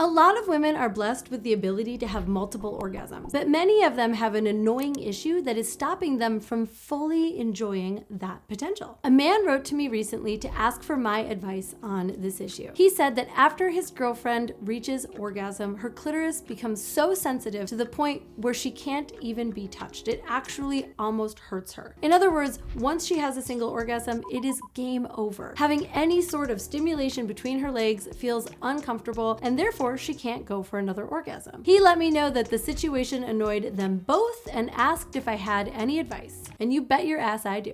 A lot of women are blessed with the ability to have multiple orgasms, but many of them have an annoying issue that is stopping them from fully enjoying that potential. A man wrote to me recently to ask for my advice on this issue. He said that after his girlfriend reaches orgasm, her clitoris becomes so sensitive to the point where she can't even be touched. It actually almost hurts her. In other words, once she has a single orgasm, it is game over. Having any sort of stimulation between her legs feels uncomfortable, and therefore she can't go for another orgasm. He let me know that the situation annoyed them both and asked if I had any advice. And you bet your ass I do.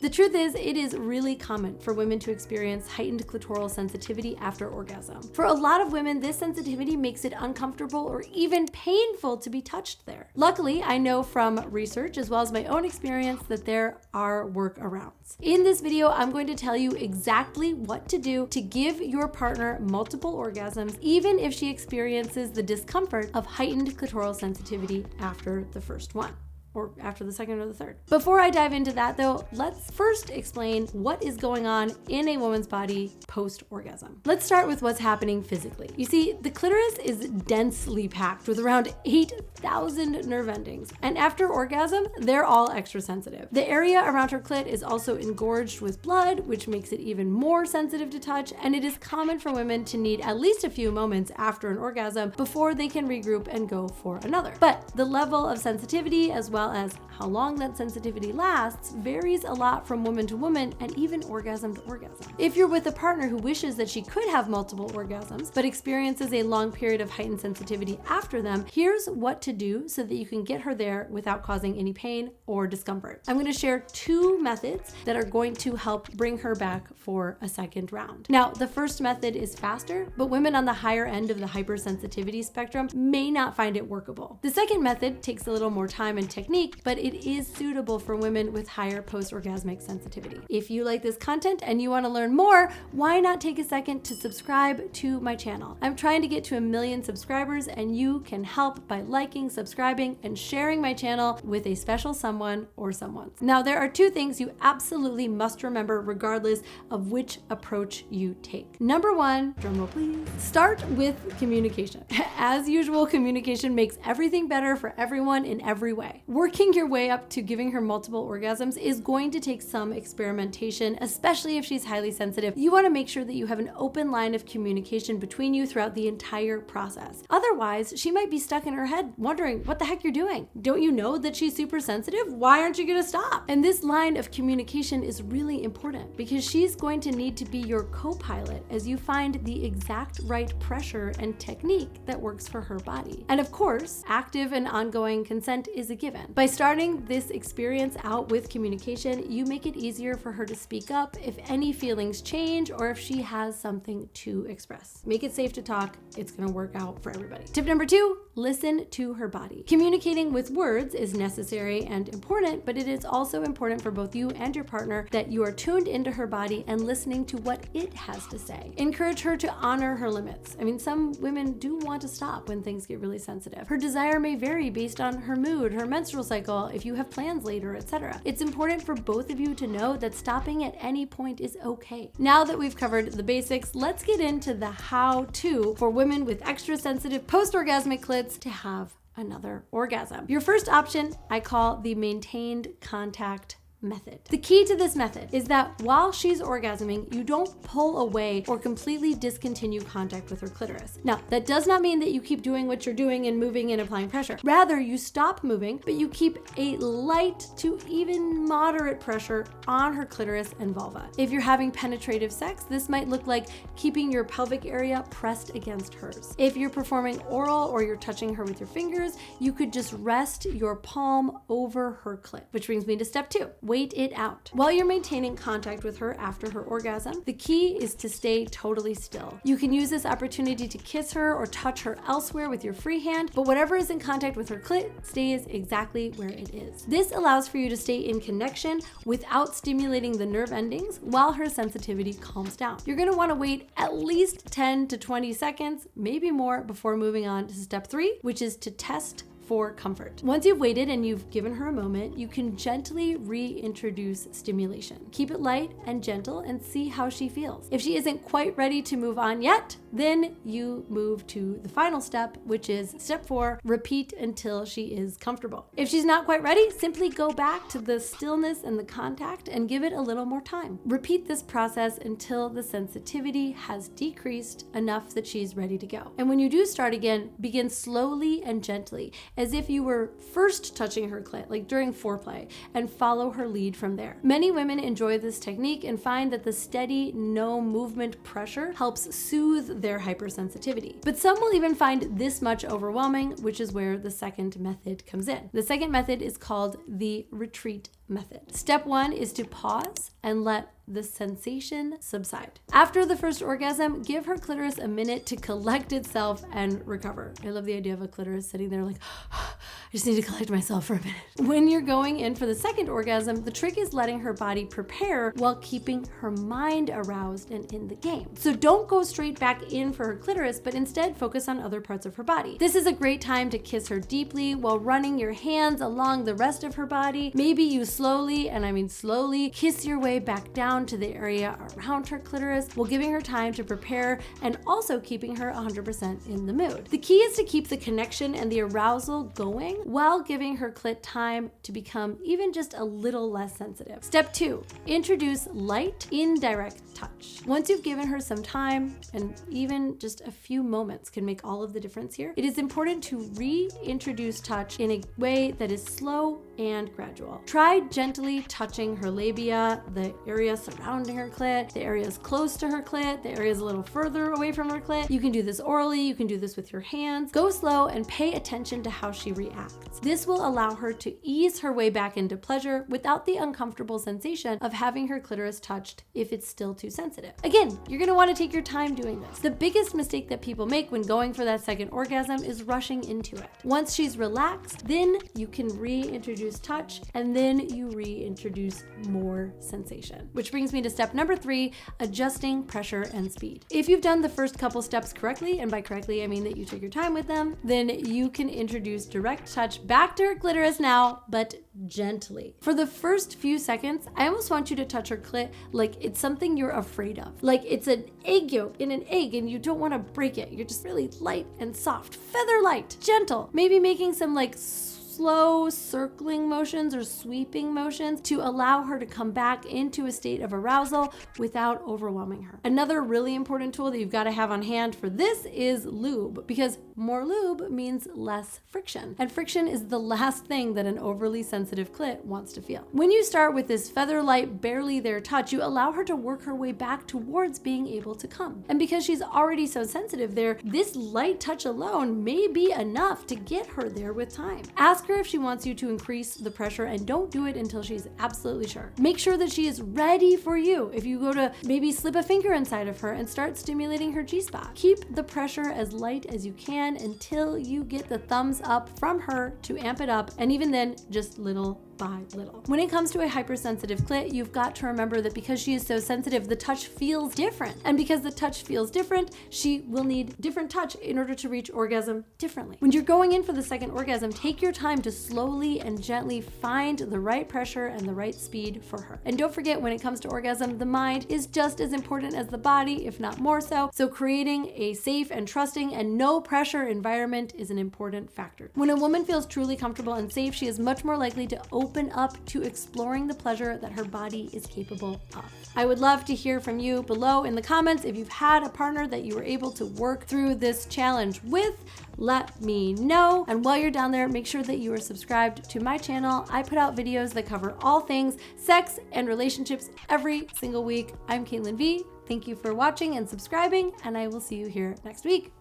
The truth is, it is really common for women to experience heightened clitoral sensitivity after orgasm. For a lot of women, this sensitivity makes it uncomfortable or even painful to be touched there. Luckily, I know from research as well as my own experience that there are workarounds. In this video, I'm going to tell you exactly what to do to give your partner multiple orgasms, even if she experiences the discomfort of heightened clitoral sensitivity after the first one, or after the second or the third. Before I dive into that though, let's first explain what is going on in a woman's body post-orgasm. Let's start with what's happening physically. You see, the clitoris is densely packed with around 8,000 nerve endings, and after orgasm, they're all extra sensitive. The area around her clit is also engorged with blood, which makes it even more sensitive to touch, and it is common for women to need at least a few moments after an orgasm before they can regroup and go for another. But the level of sensitivity, as well as how long that sensitivity lasts, varies a lot from woman to woman and even orgasm to orgasm. If you're with a partner who wishes that she could have multiple orgasms but experiences a long period of heightened sensitivity after them, here's what to do so that you can get her there without causing any pain or discomfort. I'm going to share 2 methods that are going to help bring her back for a second round. Now, the first method is faster, but women on the higher end of the hypersensitivity spectrum may not find it workable. The second method takes a little more time and technique, but it is suitable for women with higher post-orgasmic sensitivity. If you like this content and you want to learn more, why not take a second to subscribe to my channel? I'm trying to get to 1 million subscribers, and you can help by liking, subscribing, and sharing my channel with a special someone or someones. Now, there are 2 things you absolutely must remember regardless of which approach you take. Number 1, drumroll please, start with communication. As usual, communication makes everything better for everyone in every way. Working your way up to giving her multiple orgasms is going to take some experimentation, especially if she's highly sensitive. You want to make sure that you have an open line of communication between you throughout the entire process. Otherwise, she might be stuck in her head wondering what the heck you're doing. Don't you know that she's super sensitive? Why aren't you going to stop? And this line of communication is really important because she's going to need to be your co-pilot as you find the exact right pressure and technique that works for her body. And of course, active and ongoing consent is a given. By starting this experience out with communication, you make it easier for her to speak up if any feelings change or if she has something to express. Make it safe to talk. It's going to work out for everybody. Tip number 2, listen to her body. Communicating with words is necessary and important, but it is also important for both you and your partner that you are tuned into her body and listening to what it has to say. Encourage her to honor her limits. I mean, some women do want to stop when things get really sensitive. Her desire may vary based on her mood, her menstrual cycle, if you have plans later, etc. It's important for both of you to know that stopping at any point is okay. Now that we've covered the basics, let's get into the how-to for women with extra sensitive post-orgasmic clits to have another orgasm. Your first option I call the maintained contact method. The key to this method is that while she's orgasming, you don't pull away or completely discontinue contact with her clitoris. Now, that does not mean that you keep doing what you're doing and moving and applying pressure. Rather, you stop moving, but you keep a light to even moderate pressure on her clitoris and vulva. If you're having penetrative sex, this might look like keeping your pelvic area pressed against hers. If you're performing oral or you're touching her with your fingers, you could just rest your palm over her clit. Which brings me to step 2. Wait it out. While you're maintaining contact with her after her orgasm, the key is to stay totally still. You can use this opportunity to kiss her or touch her elsewhere with your free hand, but whatever is in contact with her clit stays exactly where it is. This allows for you to stay in connection without stimulating the nerve endings while her sensitivity calms down. You're going to want to wait at least 10 to 20 seconds, maybe more, before moving on to step 3, which is to test for comfort. Once you've waited and you've given her a moment, you can gently reintroduce stimulation. Keep it light and gentle and see how she feels. If she isn't quite ready to move on yet, then you move to the final step, which is step 4, repeat until she is comfortable. If she's not quite ready, simply go back to the stillness and the contact and give it a little more time. Repeat this process until the sensitivity has decreased enough that she's ready to go. And when you do start again, begin slowly and gently, as if you were first touching her clit, like during foreplay, and follow her lead from there. Many women enjoy this technique and find that the steady, no movement pressure helps soothe their hypersensitivity. But some will even find this much overwhelming, which is where the second method comes in. The second method is called the retreat method. Step 1 is to pause and let the sensation subside. After the first orgasm, give her clitoris a minute to collect itself and recover. I love the idea of a clitoris sitting there like, I just need to collect myself for a minute. When you're going in for the second orgasm, the trick is letting her body prepare while keeping her mind aroused and in the game. So don't go straight back in for her clitoris, but instead focus on other parts of her body. This is a great time to kiss her deeply while running your hands along the rest of her body. Maybe you slowly, and I mean slowly, kiss your way back down to the area around her clitoris while giving her time to prepare and also keeping her 100% in the mood. The key is to keep the connection and the arousal going while giving her clit time to become even just a little less sensitive. Step 2, introduce light, indirect touch. Once you've given her some time, and even just a few moments can make all of the difference here, it is important to reintroduce touch in a way that is slow and gradual. Try gently touching her labia, the area surrounding her clit, the areas close to her clit, the areas a little further away from her clit. You can do this orally, you can do this with your hands. Go slow and pay attention to how she reacts. This will allow her to ease her way back into pleasure without the uncomfortable sensation of having her clitoris touched if it's still too sensitive. Again, you're gonna wanna take your time doing this. The biggest mistake that people make when going for that second orgasm is rushing into it. Once she's relaxed, then you can reintroduce touch, and then you reintroduce more sensation. Which brings me to step number 3, adjusting pressure and speed. If you've done the first couple steps correctly, and by correctly I mean that you took your time with them, then you can introduce direct touch back to her clitoris now, but gently. For the first few seconds, I almost want you to touch her clit like it's something you're afraid of. Like it's an egg yolk in an egg and you don't want to break it. You're just really light and soft, feather light, gentle, maybe making some like slow circling motions or sweeping motions to allow her to come back into a state of arousal without overwhelming her. Another really important tool that you've got to have on hand for this is lube, because more lube means less friction. And friction is the last thing that an overly sensitive clit wants to feel. When you start with this feather light, barely there touch, you allow her to work her way back towards being able to come. And because she's already so sensitive there, this light touch alone may be enough to get her there with time. Ask her if she wants you to increase the pressure, and don't do it until she's absolutely sure. Make sure that she is ready for you. If you go to maybe slip a finger inside of her and start stimulating her G-spot, keep the pressure as light as you can until you get the thumbs up from her to amp it up, and even then, just little by little. When it comes to a hypersensitive clit, you've got to remember that because she is so sensitive, the touch feels different. And because the touch feels different, she will need different touch in order to reach orgasm differently. When you're going in for the second orgasm, take your time to slowly and gently find the right pressure and the right speed for her. And don't forget, when it comes to orgasm, the mind is just as important as the body, if not more so. So creating a safe and trusting and no pressure environment is an important factor. When a woman feels truly comfortable and safe, she is much more likely to open up to exploring the pleasure that her body is capable of. I would love to hear from you below in the comments if you've had a partner that you were able to work through this challenge with. Let me know. And while you're down there, make sure that you are subscribed to my channel. I put out videos that cover all things sex and relationships every single week. I'm Caitlin V. Thank you for watching and subscribing, and I will see you here next week.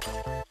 Thank you.